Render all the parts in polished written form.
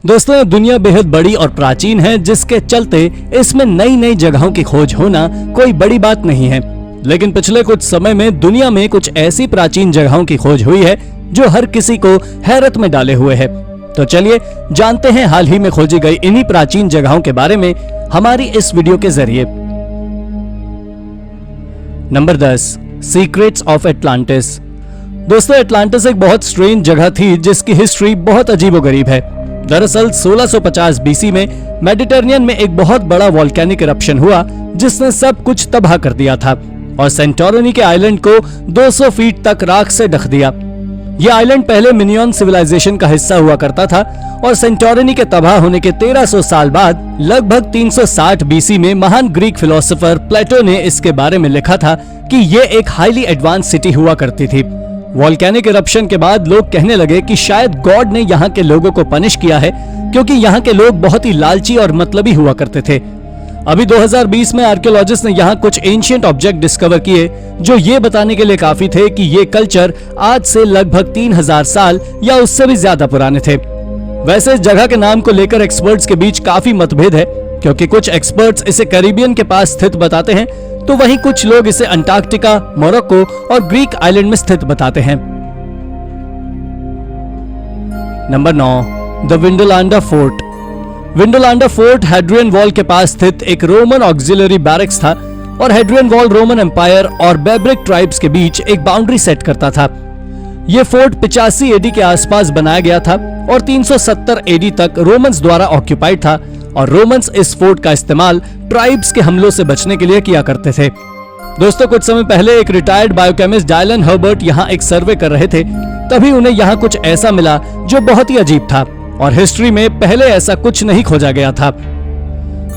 दोस्तों, ये दुनिया बेहद बड़ी और प्राचीन है, जिसके चलते इसमें नई नई जगहों की खोज होना कोई बड़ी बात नहीं है। लेकिन पिछले कुछ समय में दुनिया में कुछ ऐसी प्राचीन जगहों की खोज हुई है जो हर किसी को हैरत में डाले हुए है। तो चलिए जानते हैं हाल ही में खोजी गई इन्हीं प्राचीन जगहों के बारे में हमारी इस वीडियो के जरिए। Number 10, secrets of Atlantis. दोस्तों, एटलांटिस एक बहुत स्ट्रेंज जगह थी जिसकी हिस्ट्री बहुत अजीबोगरीब है। दरअसल 1650 बीसी में मेडिटेरेनियन में एक बहुत बड़ा वोल्केनिक इरप्शन हुआ जिसने सब कुछ तबाह कर दिया था और सेंटोरिनी के आइलैंड को 200 फीट तक राख से ढक दिया। यह आइलैंड पहले मिनियन सिविलाइजेशन का हिस्सा हुआ करता था और सेंटोरिनी के तबाह होने के 1300 साल बाद लगभग 360 बीसी में महान ग्रीक फिलोसोफर प्लेटो ने इसके बारे में लिखा था कि यह एक हाईली एडवांस सिटी हुआ करती थी। वोल्केनिक इरप्शन के बाद लोग कहने लगे कि शायद गॉड ने यहाँ के लोगों को पनिश किया है क्योंकि यहाँ के लोग बहुत ही लालची और मतलबी हुआ करते थे। अभी 2020 में आर्कियोलॉजिस्ट ने यहाँ कुछ एंशिएंट ऑब्जेक्ट डिस्कवर किए जो ये बताने के लिए काफी थे कि ये कल्चर आज से लगभग 3000 साल या उससे भी ज्यादा पुराने थे। वैसे इस जगह के नाम को लेकर एक्सपर्ट्स के बीच काफी मतभेद है, क्योंकि कुछ एक्सपर्ट्स इसे कैरिबियन के पास स्थित बताते हैं तो वहीं कुछ लोग इसे अंटार्कटिका, मोरक्को और ग्रीक आइलैंड में स्थित बताते हैं। Number 9, the Vindolanda fort. Vindolanda fort Hadrian wall के पास स्थित एक रोमन ऑक्सिलरी बैरक्स था और हेड्रियन वॉल रोमन एम्पायर और बेब्रिक ट्राइब्स के बीच एक बाउंड्री सेट करता था। यह फोर्ट 85 एडी के आसपास बनाया गया था और 370 एडी तक रोमन्स द्वारा ऑक्यूपाइड था और रोमन्स इस फोर्ट का इस्तेमाल ट्राइब्स के हमलों से बचने के लिए किया करते थे। दोस्तों, कुछ समय पहले एक रिटायर्ड बायोकेमिस्ट डायलन हर्बर्ट यहाँ एक सर्वे कर रहे थे, तभी उन्हें यहाँ कुछ ऐसा मिला जो बहुत ही अजीब था और हिस्ट्री में पहले ऐसा कुछ नहीं खोजा गया था।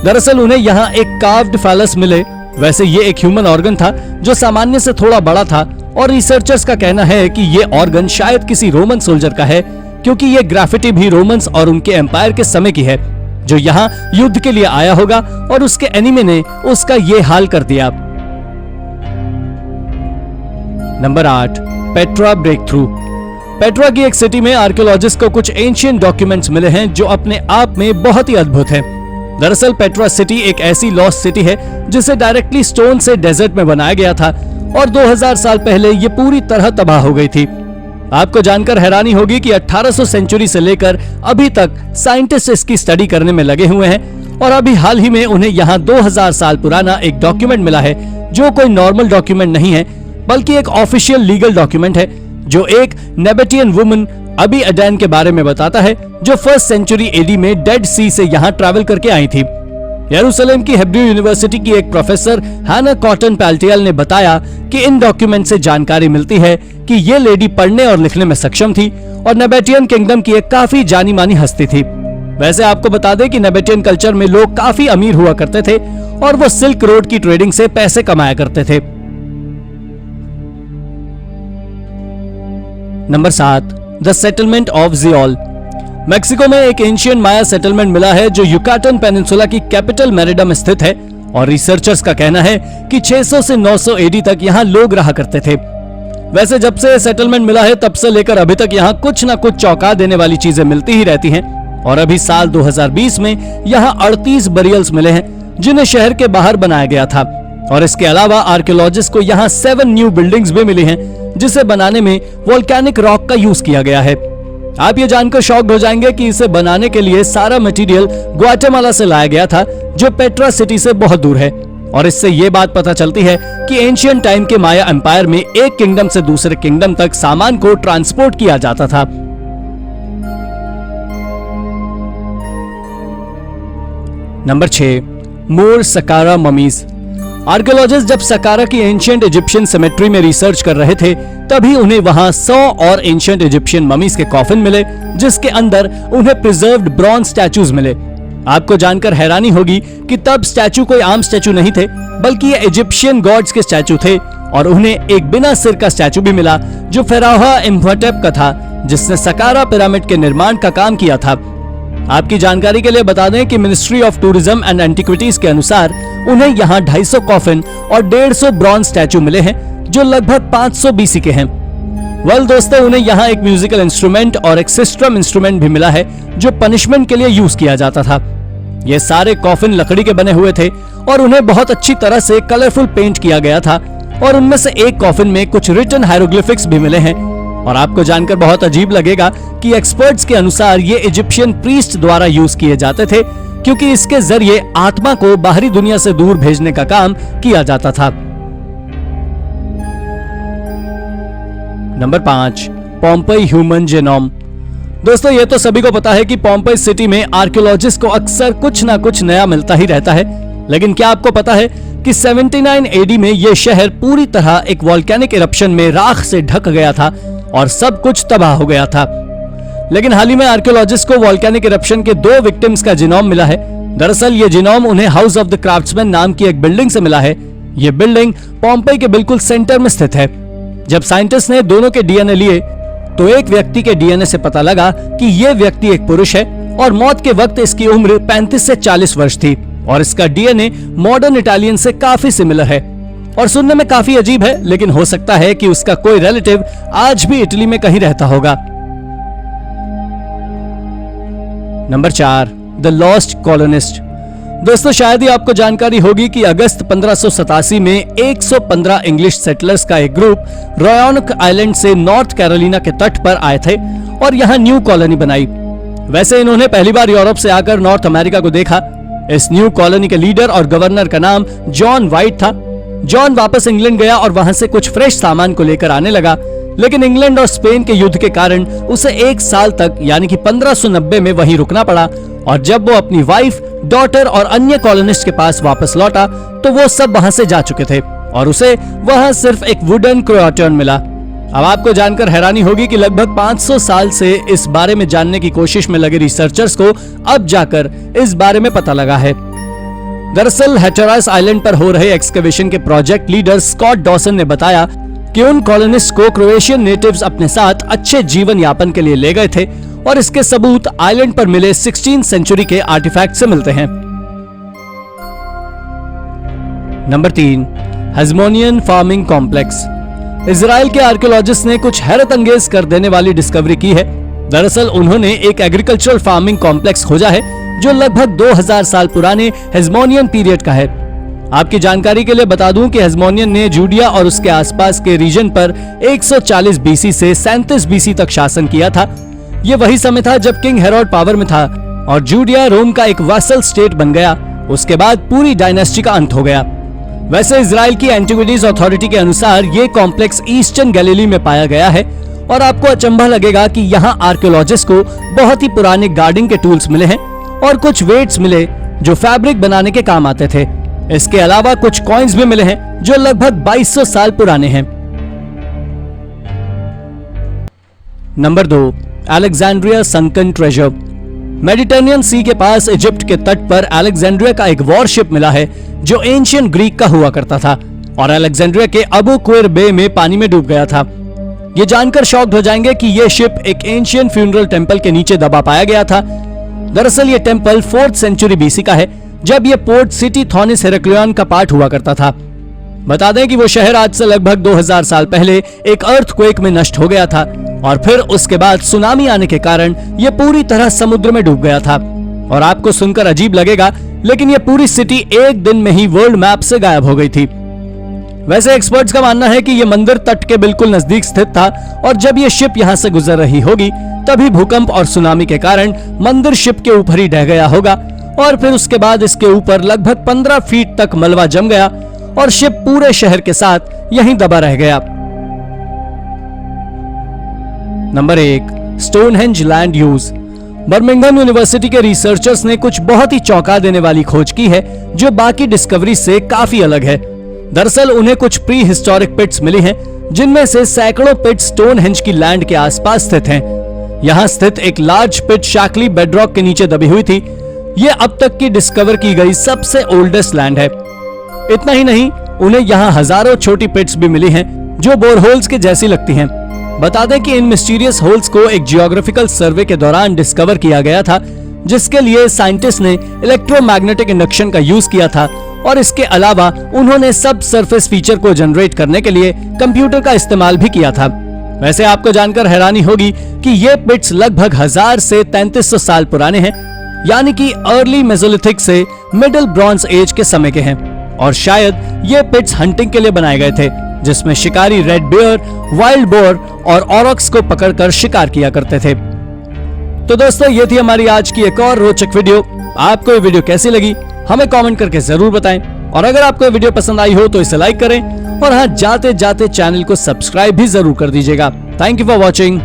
दरअसल उन्हें यहाँ एक कार्व्ड फैलस मिले। वैसे ये एक ह्यूमन ऑर्गन था जो सामान्य से थोड़ा बड़ा था और रिसर्चर्स का कहना है कि ये ऑर्गन शायद किसी रोमन सोल्जर का है, क्योंकि ये ग्राफिटी भी रोमन्स और उनके एम्पायर के समय की है, जो यहाँ युद्ध के लिए आया होगा और उसके एनिमी ने उसका ये हाल कर दिया। Number 8, Petra breakthrough. Petra की एक सिटी में आर्कियोलॉजिस्ट को कुछ एंशिएंट डॉक्यूमेंट्स मिले हैं जो अपने आप में बहुत ही अद्भुत हैं। दरअसल पेट्रा सिटी एक ऐसी लॉस्ट सिटी है जिसे डायरेक्टली स्टोन से डेजर्ट में बनाया गया था और 2000 साल पहले ये पूरी तरह तबाह हो गई थी। आपको जानकर हैरानी होगी कि 1800 सेंचुरी से लेकर अभी तक साइंटिस्ट इसकी स्टडी करने में लगे हुए हैं और अभी हाल ही में उन्हें यहाँ 2000 साल पुराना एक डॉक्यूमेंट मिला है जो कोई नॉर्मल डॉक्यूमेंट नहीं है बल्कि एक ऑफिशियल लीगल डॉक्यूमेंट है जो एक नेबेटियन वुमन अबी अडैन के बारे में बताता है जो 1st सेंचुरी एडी में डेड सी से यहाँ ट्रैवल करके आई थी। यरूशलेम की हेब्रू यूनिवर्सिटी की एक प्रोफेसर हाना कॉटन पैल्टियल ने बताया कि इन डॉक्यूमेंट से जानकारी मिलती है कि ये लेडी पढ़ने और लिखने में सक्षम थी और नेबेटियन किंगडम की एक काफी जानी मानी हस्ती थी। वैसे आपको बता दें कि नेबेटियन कल्चर में लोग काफी अमीर हुआ करते थे और वो सिल्क रोड की ट्रेडिंग से पैसे कमाया करते थे। Number 7, the settlement of Xiol. Mexico में एक एंशिएंट माया सेटलमेंट मिला है जो युकाटन पेनिनसुला की कैपिटल मेरिडा में स्थित है और रिसर्चर्स का कहना है कि 600 से 900 एडी तक यहाँ लोग रहा करते थे। वैसे जब से सेटलमेंट मिला है तब से लेकर अभी तक यहाँ कुछ न कुछ चौंका देने वाली चीजें मिलती ही रहती हैं और अभी साल 2020 में यहाँ 38 बरियल्स मिले हैं जिन्हें शहर के बाहर बनाया गया था और इसके अलावा आर्कियोलॉजिस्ट को यहाँ 7 न्यू बिल्डिंग्स भी मिली हैं जिसे बनाने में वोल्केनिक रॉक का यूज किया गया है। आप ये जानकर शॉक्ड हो जाएंगे कि इसे बनाने के लिए सारा मटेरियल ग्वाटेमाला से लाया गया था जो पेट्रा सिटी से बहुत दूर है और इससे ये बात पता चलती है कि एंशिएंट टाइम के माया एम्पायर में एक किंगडम से दूसरे किंगडम तक सामान को ट्रांसपोर्ट किया जाता था। नंबर 6, मोर सकारा ममीज। आर्कियोलॉजिस्ट जब सकारा की एंशिएंट इजिप्शियन सिमेट्री में रिसर्च कर रहे थे तभी उन्हें वहां 100 और एंशिएंट इजिप्शियन ममीज के कॉफिन मिले जिसके अंदर उन्हें प्रिजर्व्ड ब्रॉन्ज स्टैचूज मिले। आपको जानकर हैरानी होगी कि तब स्टैचू कोई आम स्टैचू नहीं थे बल्कि ये इजिप्शियन गॉड्स के स्टैचू थे और उन्हें एक बिना सिर का स्टैचू भी मिला जो फेराहा इम्होटेप का था जिसने सकारा पिरामिड के निर्माण का काम किया था। आपकी जानकारी के लिए बता दें कि ministry of tourism and antiquities के अनुसार उन्हें यहाँ 250 कॉफिन और 150 ब्रॉन्ज स्टैचू मिले हैं जो लगभग 500 बीसी के हैं। वेल दोस्तों, उन्हें यहाँ एक म्यूजिकल इंस्ट्रूमेंट और एक सिस्टम इंस्ट्रूमेंट भी मिला है जो पनिशमेंट के लिए यूज किया जाता था। ये सारे कॉफिन लकड़ी के बने हुए थे और उन्हें बहुत अच्छी तरह से कलरफुल पेंट किया गया था और उनमें से एक कॉफिन में कुछ रिटन हायरोग्लिफिक्स भी मिले हैं। और आपको जानकर बहुत अजीब लगेगा कि एक्सपर्ट्स के अनुसार ये इजिप्शियन प्रीस्ट द्वारा यूज किए जाते थे, क्योंकि इसके जरिए आत्मा को बाहरी दुनिया से दूर भेजने का काम किया जाता था। Number 5, Pompeii human genome. दोस्तों, ये तो सभी को पता है कि पोम्पेई सिटी में आर्कियोलॉजिस्ट को अक्सर कुछ ना कुछ नया मिलता ही रहता है, लेकिन क्या आपको पता है कि 79 एडी में यह शहर पूरी तरह एक वोल्केनिक इरप्शन में राख से ढक गया था और सब कुछ तबाह हो गया था। लेकिन हाल ही में आर्कियोलॉजिस्ट को वोल्केनिक इरप्शन के 2 विक्टिम्स का जीनोम मिला है। दरअसल ये जीनोम उन्हें हाउस ऑफ द क्राफ्ट्समैन नाम की एक बिल्डिंग से मिला है। ये बिल्डिंग पोम्पेई के बिल्कुल सेंटर में स्थित है। जब साइंटिस्ट ने दोनों के डीएनए लिए तो एक व्यक्ति के डीएनए से पता लगा कि यह व्यक्ति एक पुरुष है और मौत के वक्त इसकी उम्र 35 से 40 वर्ष थी और इसका डीएनए मॉडर्न इटालियन से काफी सिमिलर है और सुनने में काफी अजीब है, लेकिन हो सकता है कि उसका कोई रिलेटिव आज भी इटली में कहीं रहता होगा। Number 4, the lost colonist. दोस्तों, शायद ही आपको जानकारी होगी कि अगस्त 1587 में 115 इंग्लिश सेटलर्स का एक ग्रुप रॉयनॉक आइलैंड से नॉर्थ कैरोलिना के तट पर आए थे और यहाँ न्यू कॉलोनी बनाई। वैसे इन्होंने पहली बार यूरोप से आकर नॉर्थ अमेरिका को देखा। इस न्यू कॉलोनी के लीडर और गवर्नर का नाम जॉन वाइट था। जॉन वापस इंग्लैंड गया और वहां से कुछ फ्रेश सामान को लेकर आने लगा, लेकिन इंग्लैंड और स्पेन के युद्ध के कारण उसे 1 साल तक यानी कि 1590 में वहीं रुकना पड़ा और जब वो अपनी वाइफ, डॉटर और अन्य कॉलोनिस्ट के पास वापस लौटा तो वो सब वहां से जा चुके थे और उसे वहां सिर्फ एक वुडन क्रोटन मिला। अब आपको जानकर हैरानी होगी कि लगभग 500 साल से इस बारे में जानने की कोशिश में लगे रिसर्चर्स को अब जाकर इस बारे में पता लगा है। दरअसल हैटरास आइलैंड पर हो रहे एक्सकवेशन के प्रोजेक्ट लीडर स्कॉट डॉसन ने बताया कि उन कॉलोनिस्ट को क्रोएशियन नेटिव्स अपने साथ अच्छे जीवन यापन के लिए ले गए थे और इसके सबूत आइलैंड पर मिले 16वीं सेंचुरी के आर्टिफैक्ट से मिलते हैं। Number 3, Hasmonean farming complex. Israel के आर्कियोलॉजिस्ट ने कुछ हैरत अंगेज कर देने वाली डिस्कवरी की है। दरअसल उन्होंने एक एग्रीकल्चरल फार्मिंग कॉम्प्लेक्स खोजा है जो लगभग 2000 साल पुराने हेस्मोनियन पीरियड का है। आपकी जानकारी के लिए बता दूं कि हेस्मोनियन ने जूडिया और उसके आसपास के रीजन पर 140 बीसी से 37 बीसी तक शासन किया था। ये वही समय था जब किंग हेरोड पावर में था और जूडिया रोम का एक वासल स्टेट बन गया। उसके बाद पूरी डायनेस्टी का अंत हो गया। वैसे इजराइल की एंटीक्विटीज अथॉरिटी के अनुसार ये कॉम्प्लेक्स ईस्टर्न गैलीली में पाया गया है और आपको अचंभा लगेगा कि यहाँ आर्कियोलॉजिस्ट को बहुत ही पुराने गार्डनिंग के टूल्स मिले हैं और कुछ वेट्स मिले जो फैब्रिक बनाने के काम आते थे। इसके अलावा कुछ कॉइन्स भी मिले हैं जो लगभग 2200 साल पुराने हैं। Number 2, Alexandria sunken treasure. Mediterranean sea के पास इजिप्ट के तट पर अलेक्जेंड्रिया का एक वॉरशिप मिला है जो एंशियंट ग्रीक का हुआ करता था और अलेक्जेंड्रिया के अबू क्वेर बे में पानी में डूब गया था। ये जानकर शॉक्ड हो जाएंगे कि यह शिप एक एंशियंट फ्यूनरल टेंपल के नीचे दबा पाया गया था। दरअसल ये टेंपल 4th सेंचुरी बीसी का है, जब ये पोर्ट सिटी थॉनिस हेरेक्लियन का पार्ट हुआ करता था। बता दें कि वो शहर आज से लगभग 2000 साल पहले एक अर्थक्वेक में नष्ट हो गया था और फिर उसके बाद सुनामी आने के कारण ये पूरी तरह समुद्र में डूब गया था। और आपको सुनकर अजीब लगेगा, लेकिन ये पूरी सिटी एक दिन में ही वर्ल्ड मैप से गायब हो गई थी। वैसे एक्सपर्ट्स का मानना है कि ये मंदिर तट के बिल्कुल नजदीक स्थित था और जब ये शिप यहाँ से गुजर रही होगी तभी भूकंप और सुनामी के कारण मंदिर शिप के ऊपर ही ढह गया होगा और फिर उसके बाद इसके ऊपर लगभग 15 फीट तक मलबा जम गया और शिप पूरे शहर के साथ यहीं दबा रह गया। Number 1, Stonehenge land use. Birmingham university के रिसर्चर्स ने कुछ बहुत ही चौंका देने वाली खोज की है जो बाकी डिस्कवरी से काफी अलग है। दरअसल उन्हें कुछ प्री हिस्टोरिक पिट्स मिली हैं जिनमें से सैकड़ों पिट स्टोनहेंज की लैंड के आसपास स्थित हैं। यहाँ स्थित एक लार्ज पिट शैकली बेडरॉक के नीचे दबी हुई थी। ये अब तक की डिस्कवर की गई सबसे ओल्डेस्ट लैंड है। इतना ही नहीं, उन्हें यहाँ हजारों छोटी पिट्स भी मिली हैं जो बोरहोल्स के जैसी लगती हैं। बता दें कि इन मिस्टीरियस होल्स को एक जियोग्राफिकल सर्वे के दौरान डिस्कवर किया गया था जिसके लिए साइंटिस्ट ने इलेक्ट्रोमैग्नेटिक इंडक्शन का यूज किया था और इसके अलावा उन्होंने सब सरफेस फीचर को जनरेट करने के लिए कंप्यूटर का इस्तेमाल भी किया था। वैसे आपको जानकर हैरानी होगी कि ये पिट्स लगभग 1000 से 3300 साल पुराने हैं, यानी कि अर्ली मेसोलिथिक से मिडिल ब्रॉन्ज एज के समय के हैं। और शायद ये पिट्स हंटिंग के लिए बनाए गए थे, जिसमें शिकारी रेड बियर, वाइल्ड बोर और ऑरक्स को पकड़कर शिकार किया करते थे। तो दोस्तों, ये थी हमारी आज की एक और रोचक वीडियो। आपको ये वीडियो कैसी लगी हमें कमेंट करके जरूर बताएं, और अगर आपको ये वीडियो पसंद आई हो तो इसे लाइक करें, और हाँ, जाते जाते चैनल को सब्सक्राइब भी जरूर कर दीजिएगा। Thank you for watching.